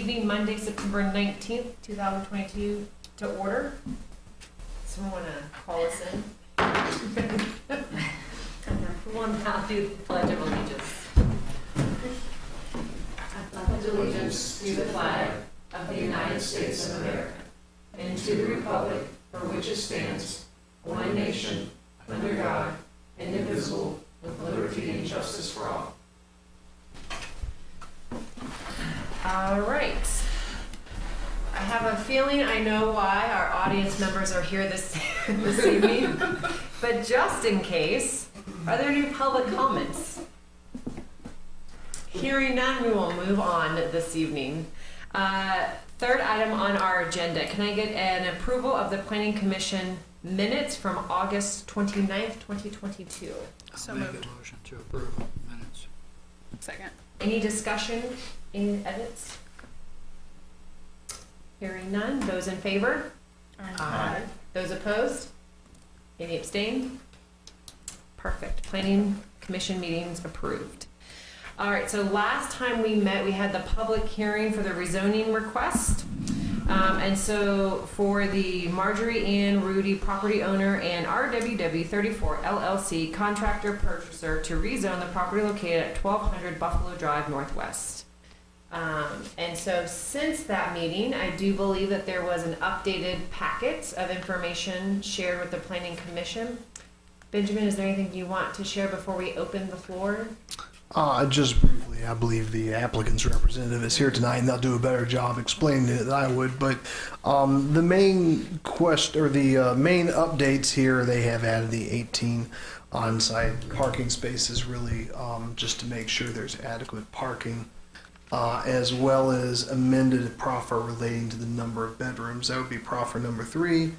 evening, Monday, September 19th, 2022 to order. Someone want to call us in? Who wants to do the Pledge of Allegiance? I pledge allegiance to the flag of the United States of America and to the republic for which it stands, one nation, under God, indivisible, with liberty and justice for all. All right. I have a feeling I know why our audience members are here this evening, but just in case, are there any public comments? Hearing none, we will move on this evening. Third item on our agenda, can I get an approval of the Planning Commission minutes from August 29th, 2022? So moved. Motion to approve minutes. Second. Any discussion, any edits? Hearing none, those in favor? Aye. Those opposed? Any abstain? Perfect. Planning Commission meetings approved. All right, so last time we met, we had the public hearing for the rezoning request. And so for the Marjorie Ann Rudy property owner and RWW 34 LLC contractor purchaser to rezone the property located at 1200 Buffalo Drive Northwest. And so since that meeting, I do believe that there was an updated packet of information shared with the Planning Commission. Benjamin, is there anything you want to share before we open the floor? Just briefly, I believe the applicant's representative is here tonight, and they'll do a better job explaining it than I would. But the main question, or the main updates here, they have added the 18 on-site parking spaces, really just to make sure there's adequate parking, as well as amended a proffer relating to the number of bedrooms. That would be proffer number 3.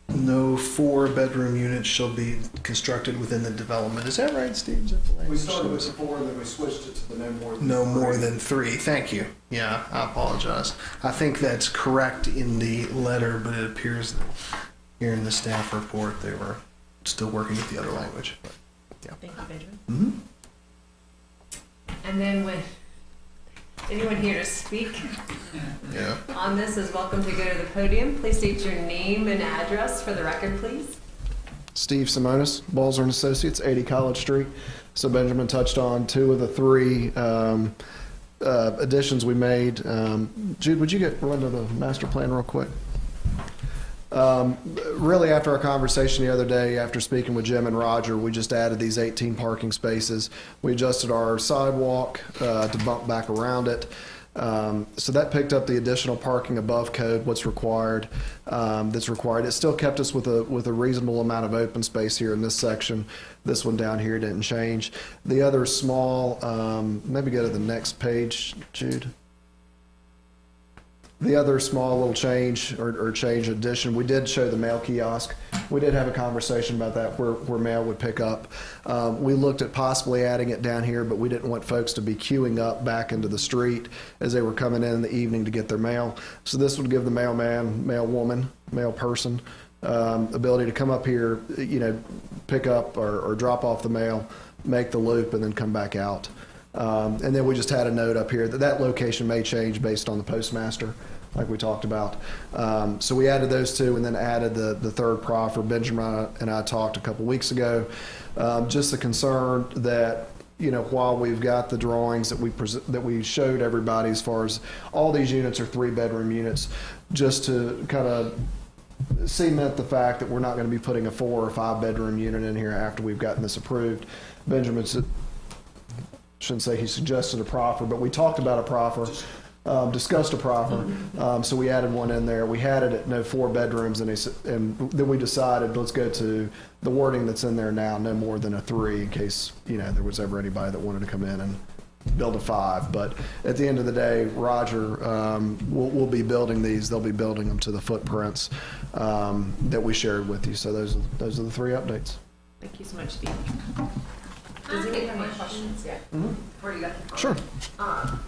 No 4-bedroom units shall be constructed within the development. Is that right, Steve? Is that the language? We started with the 4, then we switched it to the no more than 3. Thank you. Yeah, I apologize. I think that's correct in the letter, but it appears that here in the staff report they were still working with the other language. But, yeah. Thank you, Benjamin. Mm-hmm. And then with anyone here to speak on this is welcome to go to the podium. Please state your name and address for the record, please. Steve Simonis, Balzer & Associates, 80 College Street. So Benjamin touched on 2 of the 3 additions we made. Jude, would you run to the master plan real quick? Really, after our conversation the other day, after speaking with Jim and Roger, we just added these 18 parking spaces. We adjusted our sidewalk to bump back around it. So that picked up the additional parking above code, what's required, that's required. It still kept us with a reasonable amount of open space here in this section. This one down here didn't change. The other small, maybe go to the next page, Jude. The other small little change or change addition, we did show the mail kiosk. We did have a conversation about that where mail would pick up. We looked at possibly adding it down here, but we didn't want folks to be queuing up back into the street as they were coming in the evening to get their mail. So this would give the mailman, mail woman, mail person ability to come up here, pick up or drop off the mail, make the loop, and then come back out. And then we just had a note up here that location may change based on the postmaster, like we talked about. So we added those 2 and then added the third proffer. Benjamin and I talked a couple weeks ago. Just the concern that, while we've got the drawings that we showed everybody as far as all these units are 3-bedroom units, just to kind of cement the fact that we're not going to be putting a 4 or 5-bedroom unit in here after we've gotten this approved. Benjamin shouldn't say he suggested a proffer, but we talked about a proffer, discussed a proffer, so we added one in there. We had it at no 4 bedrooms, and then we decided let's go to the wording that's in there now, no more than a 3, in case there was ever anybody that wanted to come in and build a 5. But at the end of the day, Roger will be building these. They'll be building them to the footprints that we shared with you. So those are the 3 updates. Thank you so much, Steve. Does anybody have any questions? Yeah. Before you got the Sure.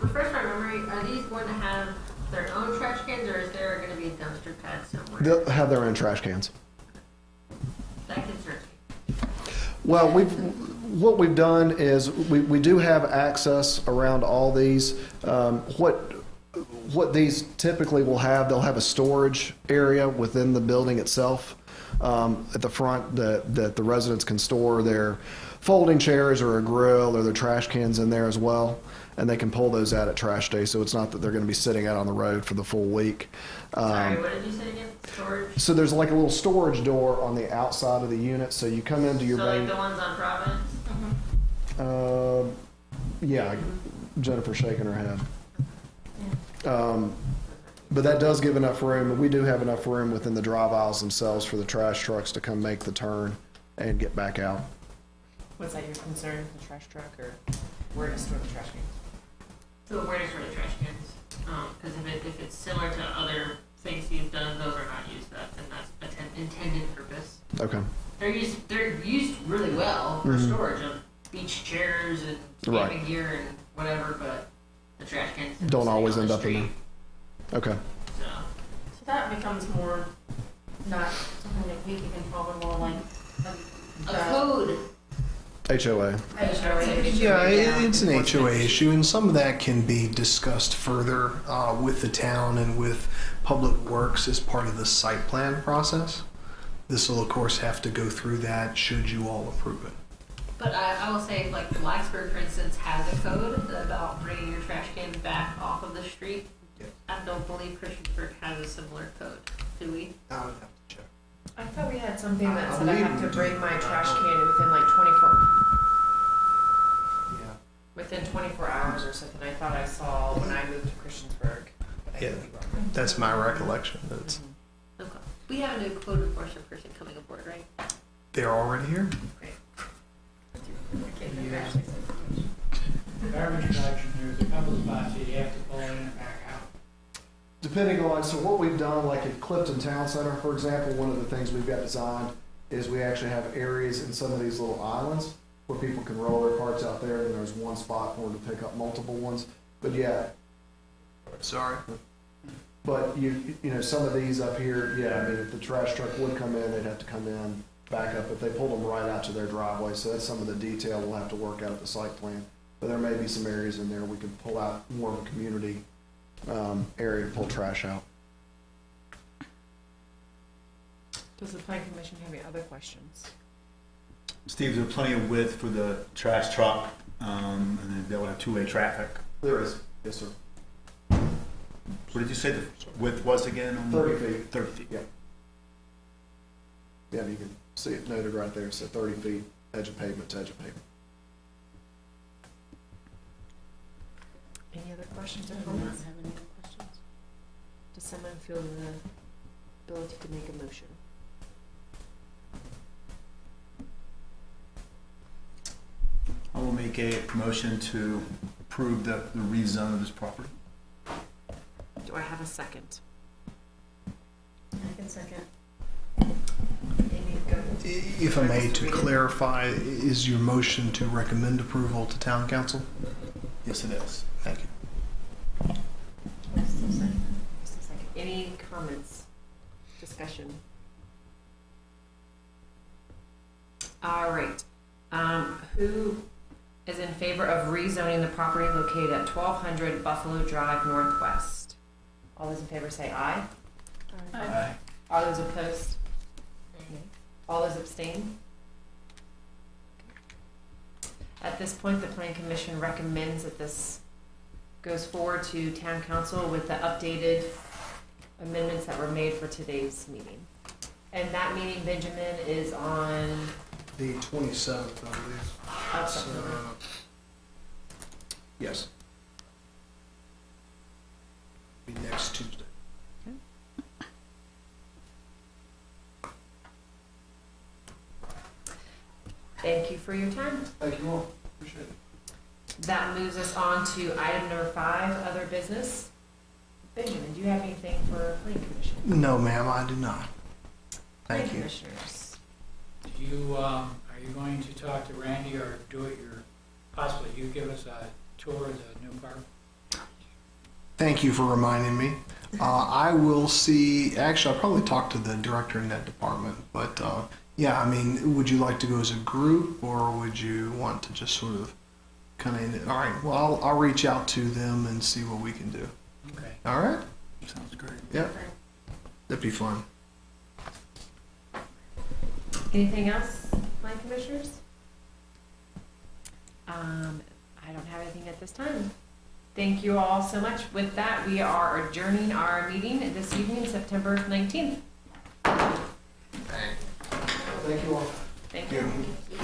Refresh my memory, are these going to have their own trash cans, or is there going to be a dumpster pad somewhere? They'll have their own trash cans. That concerns me. Well, what we've done is we do have access around all these. What these typically will have, they'll have a storage area within the building itself at the front that the residents can store their folding chairs or a grill or their trash cans in there as well. And they can pull those out at trash day, so it's not that they're going to be sitting out on the road for the full week. Sorry, what did you say again? Storage? So there's like a little storage door on the outside of the unit, so you come into your So main. like the ones on Providence? Yeah, Jennifer's shaking her head. But that does give enough room. We do have enough room within the drive aisles themselves for the trash trucks to come make the turn and get back out. Was that your concern, the trash truck, or where to store the trash cans? So where is for the trash cans? Because if it's similar to other things you've done, those are not used up, and that's intended purpose. Okay. They're used really well for storage of beach chairs and camping gear and whatever, but the trash cans Don't always on end the up in street, there. Okay. So So that becomes more, not something that we can control, but more like a code. HOA. Yeah, it's an HOA issue, and some of that can be discussed further with the town and with Public Works as part of the site plan process. This will, of course, have to go through that should you all approve it. But I will say, like Blacksburg, for instance, has a code about bringing your trash cans back off of the street. Yes. I don't believe Christiansburg has a similar code. Do we? I would have to check. I thought we had something that I said I believe have we to do. bring my trash can within like 24, Yeah. within 24 hours or something. I thought I saw when I moved to Christiansburg. But I Yeah. could be wrong. That's my recollection. That's, Okay. We have a new code enforcement person coming aboard, right? they're already here? Garbage collection, there's a couple of spots that you have to pull in and back out. Depending on, so what we've done, like at Clifton Town Center, for example, one of the things we've got designed is we actually have areas in some of these little islands where people can roll their carts out there, and there's one spot for them to pick up multiple ones. But yeah, Sorry. but you know, some of these up here, yeah, I mean, if the trash truck would come in, they'd have to come in, back up, but they pulled them right out to their driveway, so that's some of the detail we'll have to work out at the site plan. But there may be some areas in there we could pull out more of a community area to pull trash out. Does the plan commission have any other questions? Steve, there's plenty of width for the trash truck, and then they'll have two-way traffic. There is, yes, sir. What did you say the width was again? 30 feet. 30 feet. Yeah. Yeah, you can see it noted right there, so 30 feet, edge of pavement to edge of pavement. Any other questions or comments? Does someone feel the ability to make a motion? I will make a motion to approve the rezone of this property. Do I have a second? I can second. Amy, go. If I may, to clarify, is your motion to recommend approval to town council? Yes, it is. Thank you. Just a second. Any comments, discussion? All right. Who is in favor of rezoning the property located at 1200 Buffalo Drive Northwest? All those in favor say aye. Aye. All those opposed? All those abstain? At this point, the Plan Commission recommends that this goes forward to Town Council with the updated amendments that were made for today's meeting. And that meeting, Benjamin, is on The 27th, I believe. September. Yes. Be next Tuesday. Thank you for your time. Thank you all, appreciate it. That moves us on to item number 5, other business. Benjamin, do you have anything for Planning Commission? No, ma'am, I do not. Thank Planning you. Commissioners. Do you, are you going to talk to Randy or do it possibly you give us a tour of the new park? Thank you for reminding me. I will see, actually, I'll probably talk to the director in that department, but Yeah, I mean, would you like to go as a group, or would you want to just sort of kind of, all right, well, I'll reach out to them and see what we can do. Okay. All right? Sounds great. Yeah, that'd be fun. Anything else, my commissioners? I don't have anything at this time. Thank you all so much. With that, we are adjourning our meeting this evening, September 19th. Thank you all. Thank you.